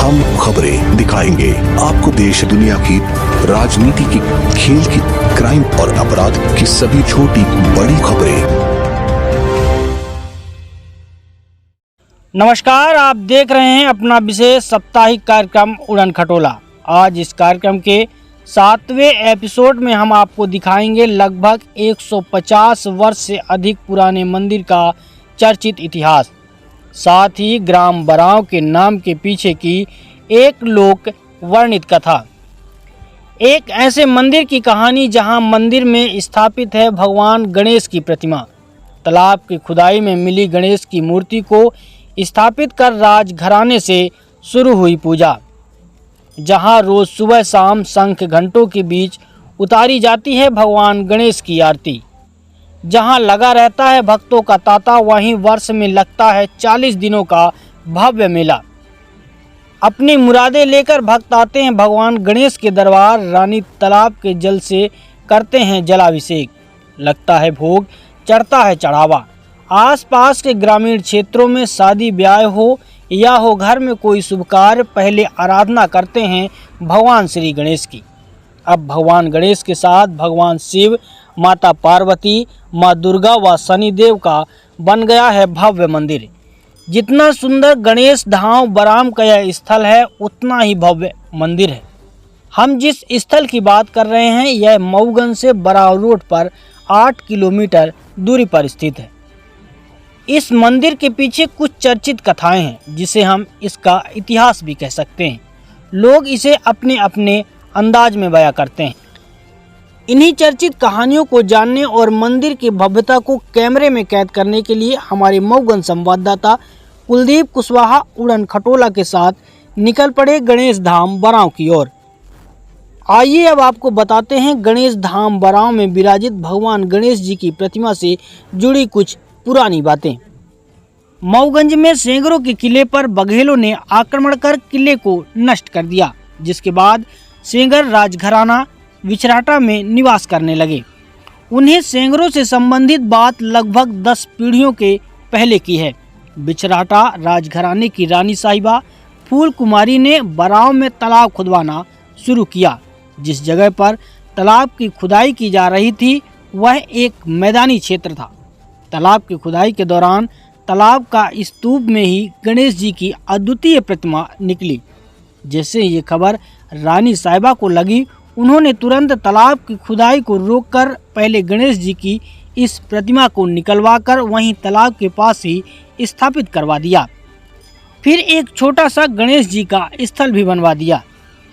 तमाम खबरें दिखाएंगे आपको देश दुनिया की राजनीति की, खेल की, क्राइम और अपराध की सभी छोटी बड़ी खबरें। नमस्कार, आप देख रहे हैं अपना विशेष साप्ताहिक कार्यक्रम उड़न खटोला। आज इस कार्यक्रम के 7वें एपिसोड में हम आपको दिखाएंगे लगभग 150 वर्ष से अधिक पुराने मंदिर का चर्चित इतिहास, साथ ही ग्राम बराव के नाम के पीछे की एक लोक वर्णित कथा। एक ऐसे मंदिर की कहानी जहां मंदिर में स्थापित है भगवान गणेश की प्रतिमा। तालाब की खुदाई में मिली गणेश की मूर्ति को स्थापित कर राजघराने से शुरू हुई पूजा, जहां रोज सुबह शाम शंख घंटों के बीच उतारी जाती है भगवान गणेश की आरती। जहां लगा रहता है भक्तों का तांता, वहीं वर्ष में लगता है 40 दिनों का भव्य मेला। अपनी मुरादें लेकर भक्त आते हैं भगवान गणेश के दरबार। रानी तालाब के जल से करते हैं जलाभिषेक, लगता है भोग, चढ़ता है चढ़ावा। आसपास के ग्रामीण क्षेत्रों में शादी ब्याह हो या हो घर में कोई शुभ कार्य, पहले आराधना करते हैं भगवान श्री गणेश की। अब भगवान गणेश के साथ भगवान शिव, माता पार्वती, माँ दुर्गा व शनिदेव का बन गया है भव्य मंदिर। जितना सुंदर गणेश धाम बराम का यह स्थल है, उतना ही भव्य मंदिर है। हम जिस स्थल की बात कर रहे हैं यह मऊगंज से बराव रोड पर 8 किलोमीटर दूरी पर स्थित है। इस मंदिर के पीछे कुछ चर्चित कथाएं हैं, जिसे हम इसका इतिहास भी कह सकते हैं। लोग इसे अपने अपने अंदाज में बयां करते हैं। इन्हीं चर्चित कहानियों को जानने और मंदिर की भव्यता को कैमरे में कैद करने के लिए हमारे मऊगंज संवाददाता कुलदीप कुशवाहा उड़न खटोला के साथ निकल पड़े गणेश धाम बराव की ओर। आइए अब आपको बताते हैं गणेश धाम बराव में विराजित भगवान गणेश जी की प्रतिमा से जुड़ी कुछ पुरानी बातें। मऊगंज में सेंगरों के किले पर बघेलों ने आक्रमण कर किले को नष्ट कर दिया, जिसके बाद सेंगर राजघराना विचराटा में निवास करने लगे। उन्हें सेंगरों से संबंधित बात लगभग 10 पीढ़ियों के पहले की है। विचराटा राजघराने की रानी साहिबा फूल कुमारी ने बराव में तालाब खुदवाना शुरू किया। जिस जगह पर तालाब की खुदाई की जा रही थी वह एक मैदानी क्षेत्र था। तालाब की खुदाई के दौरान तालाब का स्तूप में ही गणेश जी की अद्वितीय प्रतिमा निकली। जैसे ये खबर रानी साहिबा को लगी, उन्होंने तुरंत तालाब की खुदाई को रोककर पहले गणेश जी की इस प्रतिमा को निकलवाकर वहीं तालाब के पास ही स्थापित करवा दिया। फिर एक छोटा सा गणेश जी का स्थल भी बनवा दिया।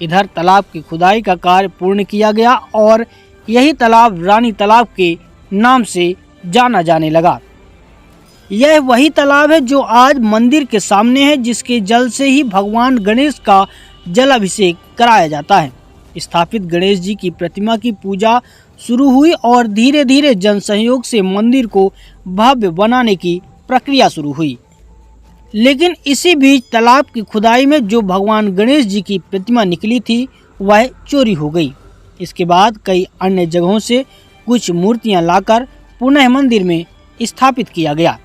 इधर तालाब की खुदाई का कार्य पूर्ण किया गया और यही तालाब रानी तालाब के नाम से जाना जाने लगा। यह वही तालाब है जो आज मंदिर के सामने है, जिसके जल से ही भगवान गणेश का जलाभिषेक कराया जाता है। स्थापित गणेश जी की प्रतिमा की पूजा शुरू हुई और धीरे धीरे जन सहयोग से मंदिर को भव्य बनाने की प्रक्रिया शुरू हुई। लेकिन इसी बीच तालाब की खुदाई में जो भगवान गणेश जी की प्रतिमा निकली थी वह चोरी हो गई। इसके बाद कई अन्य जगहों से कुछ मूर्तियां लाकर पुनः मंदिर में स्थापित किया गया।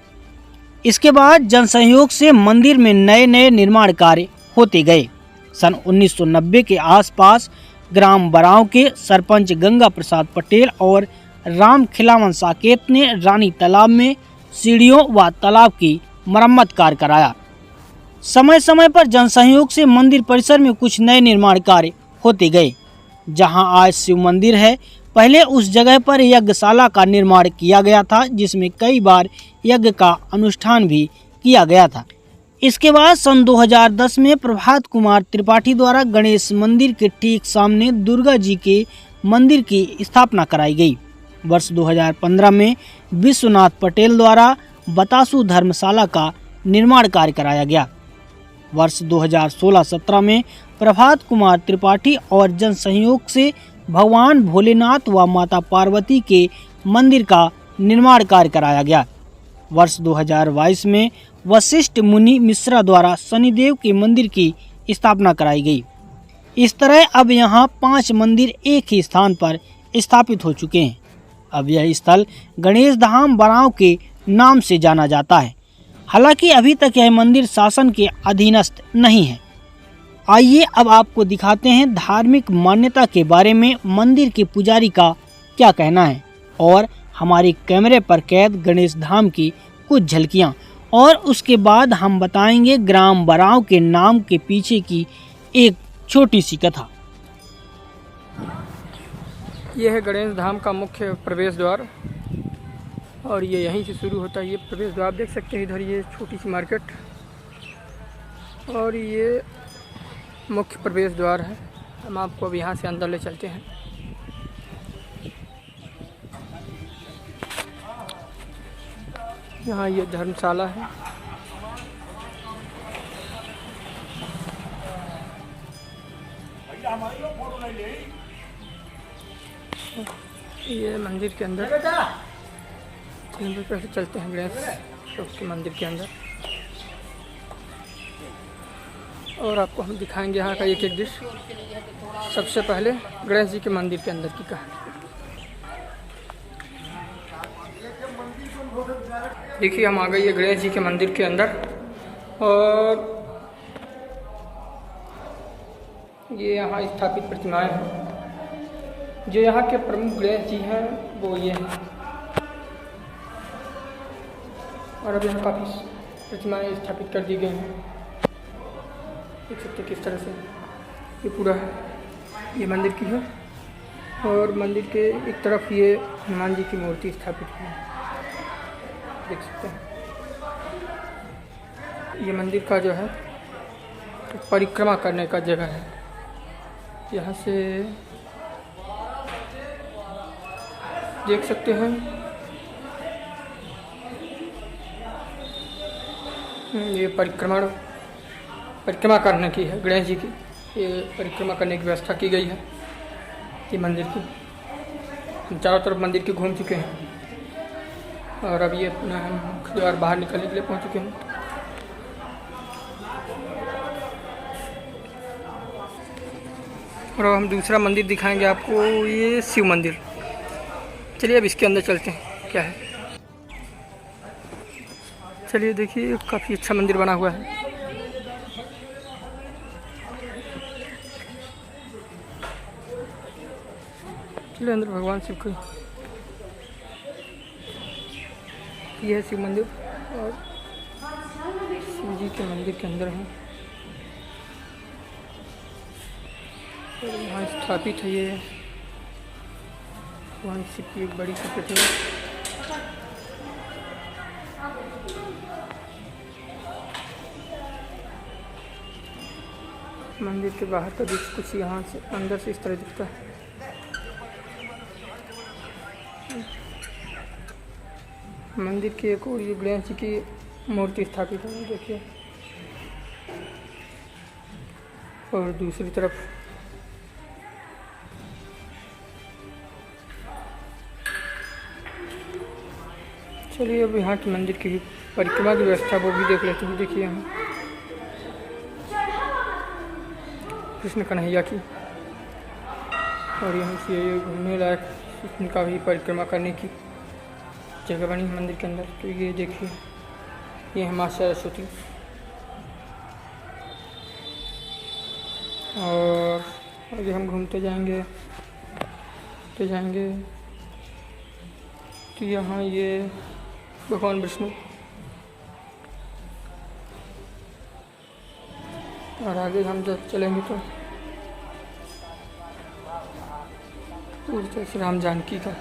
इसके बाद जन सहयोग से मंदिर में नए नए निर्माण कार्य होते गए। सन 1990 के आसपास ग्राम बराव के सरपंच गंगा प्रसाद पटेल और राम खिलावन साकेत ने रानी तालाब में सीढ़ियों व तालाब की मरम्मत कार्य कराया। समय समय पर जन सहयोग से मंदिर परिसर में कुछ नए निर्माण कार्य होते गए। जहां आज शिव मंदिर है, पहले उस जगह पर यज्ञशाला का निर्माण किया गया था, जिसमें कई बार यज्ञ का अनुष्ठान भी किया गया था। इसके बाद सन 2010 में प्रभात कुमार त्रिपाठी द्वारा गणेश मंदिर के ठीक सामने दुर्गा जी के मंदिर की स्थापना कराई गई। वर्ष 2015 में विश्वनाथ पटेल द्वारा बतासु धर्मशाला का निर्माण कार्य कराया गया। वर्ष 2016-17 में प्रभात कुमार त्रिपाठी और जन सहयोग से भगवान भोलेनाथ व माता पार्वती के मंदिर का निर्माण कार्य कराया गया। वर्ष 2022 में वशिष्ठ मुनि मिश्रा द्वारा शनिदेव के मंदिर की स्थापना कराई गई। इस तरह अब यहाँ 5 मंदिर एक ही स्थान पर स्थापित हो चुके हैं। अब यह स्थल गणेश धाम बराव के नाम से जाना जाता है। हालांकि अभी तक यह मंदिर शासन के अधीनस्थ नहीं है। आइए अब आपको दिखाते हैं धार्मिक मान्यता के बारे में मंदिर के पुजारी का क्या कहना है और हमारे कैमरे पर कैद गणेश धाम की कुछ झलकियां, और उसके बाद हम बताएंगे ग्राम बराव के नाम के पीछे की एक छोटी सी कथा। यह है गणेश धाम का मुख्य प्रवेश द्वार और ये यहीं से शुरू होता है। ये प्रवेश द्वार आप देख सकते हैं। इधर ये छोटी सी मार्केट और ये मुख्य प्रवेश द्वार है। हम आपको अब यहाँ से अंदर ले चलते हैं। यहाँ ये धर्मशाला है। ये मंदिर के अंदर कैसे चलते हैं गणेश चौक के मंदिर के अंदर, और आपको हम दिखाएंगे यहाँ का एक एक दृश्य। सबसे पहले गणेश जी के मंदिर के अंदर की कहानी। देखिए हम आ गए ये गणेश जी के मंदिर के अंदर, और ये यहाँ स्थापित प्रतिमाएं हैं। जो यहाँ के प्रमुख गणेश जी हैं वो ये हैं, और अब यहाँ काफ़ी प्रतिमाएं स्थापित कर दी गई हैं। देख सकते किस तरह से ये पूरा ये मंदिर की है, और मंदिर के एक तरफ ये हनुमान जी की मूर्ति स्थापित है, देख सकते हैं। ये मंदिर का जो है परिक्रमा करने का जगह है। यहाँ से देख सकते हैं ये परिक्रमा करने की है गणेश जी की। ये परिक्रमा करने की व्यवस्था की गई है ये मंदिर की। हम चारों तरफ मंदिर के घूम चुके हैं, और अब ये अपना हम मुख्य द्वार बाहर निकलने के लिए पहुंच चुके हैं। और अब हम दूसरा मंदिर दिखाएंगे आपको, ये शिव मंदिर। चलिए अब इसके अंदर चलते हैं क्या है। चलिए देखिए काफ़ी अच्छा मंदिर बना हुआ है। चलिए अंदर भगवान शिव का ये है शिव मंदिर, और शिव जी के मंदिर के अंदर है। और यहाँ स्थापित है ये भगवान शिव की एक बड़ी सी प्रतिमा। मंदिर के बाहर का दृश्य कुछ यहाँ से अंदर से इस तरह दिखता है। मंदिर की एक और ये गणेश जी की मूर्ति स्थापित है, देखिए। और दूसरी तरफ चलिए अब यहाँ के मंदिर की परिक्रमा की व्यवस्था वो भी देख लेते हैं। देखिए यहाँ कृष्ण कन्हैया की, और यहाँ से ये घूमने लायक इनका भी परिक्रमा करने की जगह बनी है मंदिर के अंदर। तो ये देखिए ये है माँ सरस्वती, और आगे हम घूमते जाएंगे तो यहाँ ये भगवान विष्णु, और आगे हम जब चलेंगे तो पूरी तरह से राम जानकी का।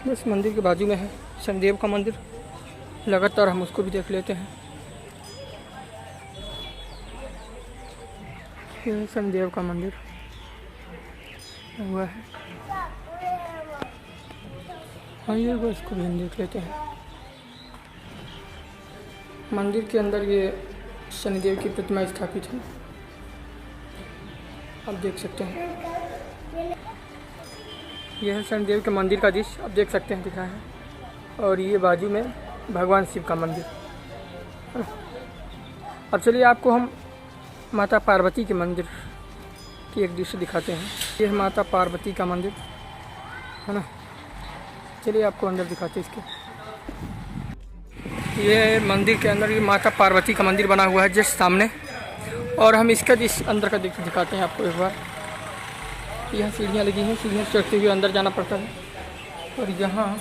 बस मंदिर के बाजू में है शनिदेव का मंदिर, लगातार हम उसको भी देख लेते हैं। ये शनिदेव का मंदिर हुआ है, हाँ ये बस इसको भी हम देख लेते हैं। मंदिर के अंदर ये शनिदेव की प्रतिमा स्थापित है, आप देख सकते हैं। यह है शनिदेव के मंदिर का दृश्य, आप देख सकते हैं दिख रहा है। और ये बाजू में भगवान शिव का मंदिर। अब चलिए आपको हम माता पार्वती के मंदिर कि एक दृश्य दिखाते हैं। ये है माता पार्वती का मंदिर है ना। चलिए आपको अंदर दिखाते हैं इसके। ये मंदिर के अंदर ये माता पार्वती का मंदिर बना हुआ है जस्ट सामने, और हम इसका इस अंदर का दिखाते हैं आपको एक बार। यहाँ सीढ़ियाँ लगी हैं, सीढ़ियाँ चढ़ते हुए अंदर जाना पड़ता है। और यहाँ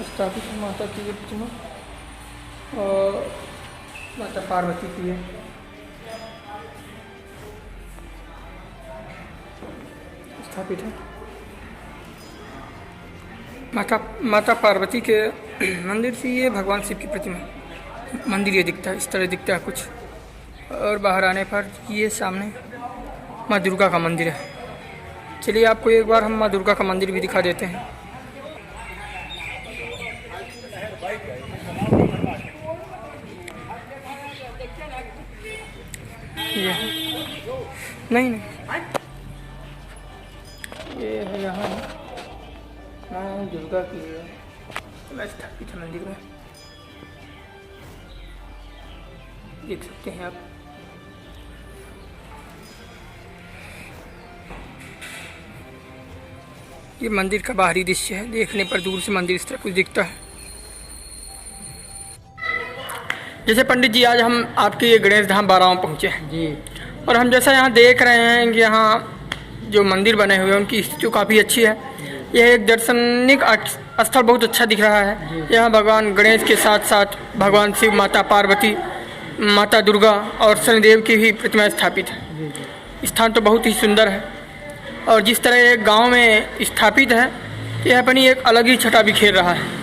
स्थापित है माता की प्रतिमा और माता पार्वती की है। स्थापित है माता पार्वती के मंदिर से ये भगवान शिव की प्रतिमा मंदिर ये दिखता है, इस तरह दिखता है कुछ। और बाहर आने पर ये सामने माँ दुर्गा का मंदिर है। चलिए आपको एक बार हम माँ दुर्गा का मंदिर भी दिखा देते हैं। ये नहीं ये है यहाँ माँ दुर्गा की स्थापित है मंदिर में, देख सकते हैं आप। ये मंदिर का बाहरी दृश्य है, देखने पर दूर से मंदिर इस तरह कुछ दिखता है। जैसे पंडित जी आज हम आपके ये गणेश धाम बाराओं पहुँचे हैं जी, और हम जैसा यहाँ देख रहे हैं कि यहाँ जो मंदिर बने हुए हैं उनकी स्थिति काफ़ी अच्छी है। यह एक दर्शनिक स्थल बहुत अच्छा दिख रहा है। यहाँ भगवान गणेश के साथ साथ भगवान शिव, माता पार्वती, माता दुर्गा और शनिदेव की भी प्रतिमा स्थापित है। स्थान तो बहुत ही सुंदर है, और जिस तरह एक गांव में स्थापित है यह अपनी एक अलग ही छटा बिखेर रहा है।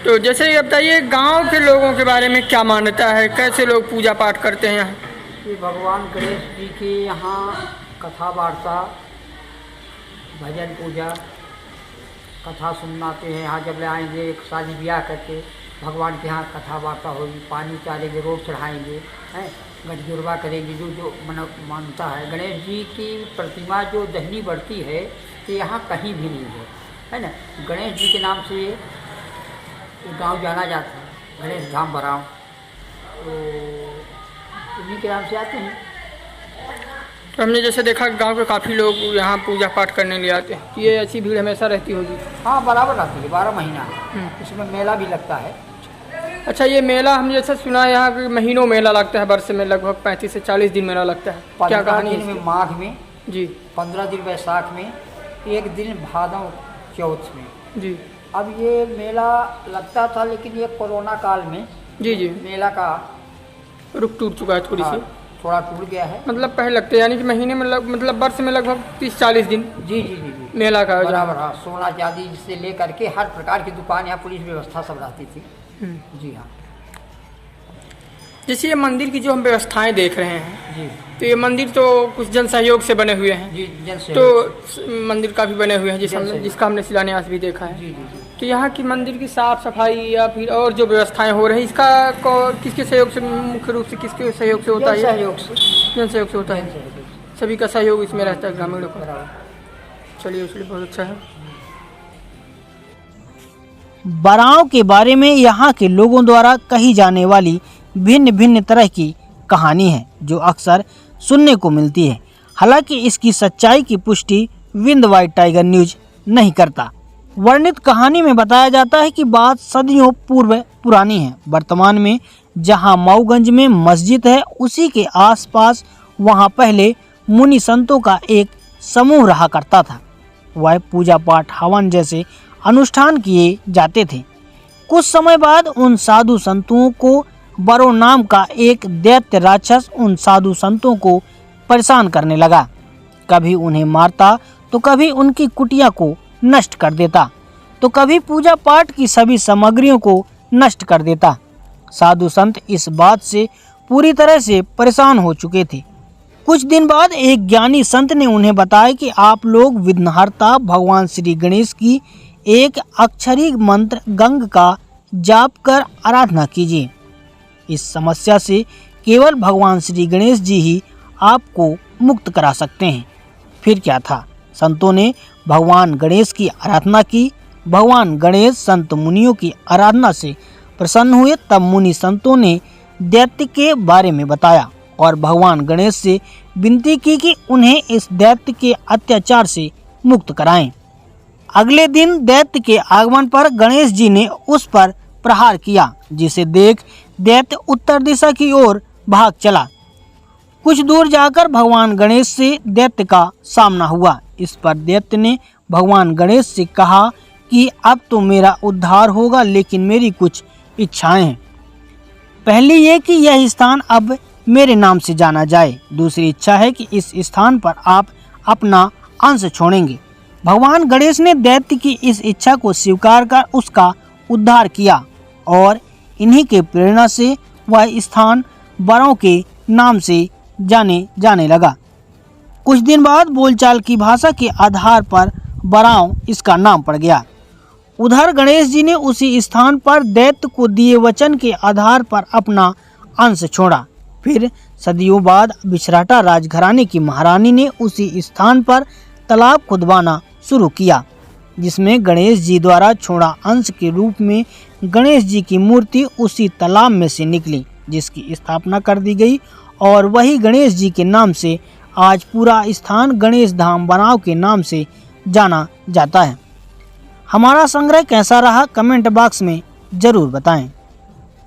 तो जैसे ये बताइए गांव के लोगों के बारे में क्या मान्यता है, कैसे लोग पूजा पाठ करते हैं यहाँ? ये भगवान गणेश जी की यहाँ कथा वार्ता, भजन पूजा, कथा सुनाते हैं। यहाँ जब ले आएंगे एक शादी ब्याह करके भगवान के यहाँ कथा वार्ता होगी, पानी चालेंगे, रोड चढ़ाएंगे, हैं गजगुरबा करेंगे। जो मानता है गणेश जी की प्रतिमा जो दहनी बढ़ती है तो यहाँ कहीं भी नहीं है ना। गणेश जी के नाम से गांव जाना जाता है, गणेश धाम बाराव, तो उन्हीं के नाम से आते हैं। तो हमने जैसे देखा गांव के काफ़ी लोग यहाँ पूजा पाठ करने लिए आते हैं। ये ऐसी भीड़ हमेशा रहती होगी? हाँ, बराबर आती है, 12 महीना इसमें मेला भी लगता है। अच्छा, ये मेला हम जैसे सुना है यहाँ पे महीनों मेला लगता है, वर्ष में लगभग 35 से 40 दिन मेला लगता है। क्या कहानी है? में माघ में जी, 15 दिन वैशाख में, 1 दिन भादव चौथ में जी। अब ये मेला लगता था, लेकिन ये कोरोना काल में जी मेला का रुक टूट चुका है थोड़ी सी, थोड़ा टूट गया है। मतलब पहले लगते हैं, यानी कि महीने में मतलब वर्ष में लगभग 30-40 दिन जी जी जी जी मेला का बराबर। हाँ, सोना चांदी से लेकर के हर प्रकार की दुकान, यहाँ पुलिस व्यवस्था सब रहती थी। जी हाँ। जैसे ये मंदिर की जो हम व्यवस्थाएं देख रहे हैं जी, तो ये मंदिर तो कुछ जन सहयोग से बने हुए हैं जी, जन से तो मंदिर काफ़ी बने हुए हैं जिसका हमने शिलान्यास भी देखा है। जी जी जी। तो यहाँ की मंदिर की साफ सफाई या फिर और जो व्यवस्थाएं हो रही हैं, इसका किसके सहयोग से, मुख्य रूप से किसके सहयोग से होता है? सहयोग से, जन सहयोग से होता है। सभी का सहयोग इसमें रहता है ग्रामीणों का। चलिए, इसलिए बहुत अच्छा है। बाराओं के बारे में यहाँ के लोगों द्वारा कही जाने वाली भिन्न भिन्न तरह की कहानी है जो अक्सर सुनने को मिलती है। हालांकि इसकी सच्चाई की पुष्टि विंड वाइट टाइगर न्यूज नहीं करता। वर्णित कहानी में बताया जाता है कि बात सदियों पूर्व पुरानी है। वर्तमान में जहां मऊगंज में मस्जिद है, उसी के आसपास वहां पहले मुनि संतों का एक समूह रहा करता था। वह पूजा पाठ, हवन जैसे अनुष्ठान किए जाते थे। कुछ समय बाद उन साधु संतों को बरो नाम का एक दैत्य राक्षस उन साधु संतों को परेशान करने लगा। कभी उन्हें मारता तो कभी उनकी कुटिया को नष्ट कर देता, तो कभी पूजा पाठ की सभी सामग्रियों को नष्ट कर देता। साधु संत इस बात से पूरी तरह से परेशान हो चुके थे। कुछ दिन बाद एक ज्ञानी संत ने उन्हें बताया कि आप लोग विघ्नहर्ता भगवान श्री गणेश की एक अक्षरी मंत्र गंग का जाप कर आराधना कीजिए। इस समस्या से केवल भगवान श्री गणेश जी ही आपको मुक्त करा सकते हैं। फिर क्या था, संतों ने भगवान गणेश की आराधना की। भगवान गणेश संत मुनियों की आराधना से प्रसन्न हुए। तब मुनि संतों ने दैत्य के बारे में बताया और भगवान गणेश से विनती की कि उन्हें इस दैत्य के अत्याचार से मुक्त कराएं। अगले दिन दैत्य के आगमन पर गणेश जी ने उस पर प्रहार किया, जिसे देख दैत्य उत्तर दिशा की ओर भाग चला। कुछ दूर जाकर भगवान गणेश से दैत्य का सामना हुआ। इस पर दैत्य ने भगवान गणेश से कहा कि अब तो मेरा उद्धार होगा, लेकिन मेरी कुछ इच्छाएं हैं। पहली ये कि यह स्थान अब मेरे नाम से जाना जाए। दूसरी इच्छा है कि इस स्थान पर आप अपना अंश छोड़ेंगे। भगवान गणेश ने दैत्य की इस इच्छा को स्वीकार कर उसका उद्धार किया और इन्हीं के प्रेरणा से वह स्थान बराव के नाम से जाने लगा। कुछ दिन बाद बोलचाल की भाषा के आधार पर बराव इसका नाम पड़ गया। उधर गणेश जी ने उसी स्थान पर दैत्य को दिए वचन के आधार पर अपना अंश छोड़ा। फिर सदियों बाद बिछराटा राजघराने की महारानी ने उसी स्थान पर तालाब खुदवाना शुरू किया, जिसमें गणेश जी द्वारा छोड़ा अंश के रूप में गणेश जी की मूर्ति उसी तालाब में से निकली, जिसकी स्थापना कर दी गई और वही गणेश जी के नाम से आज पूरा स्थान गणेश धाम बराव के नाम से जाना जाता है। हमारा संग्रह कैसा रहा कमेंट बॉक्स में ज़रूर बताएं।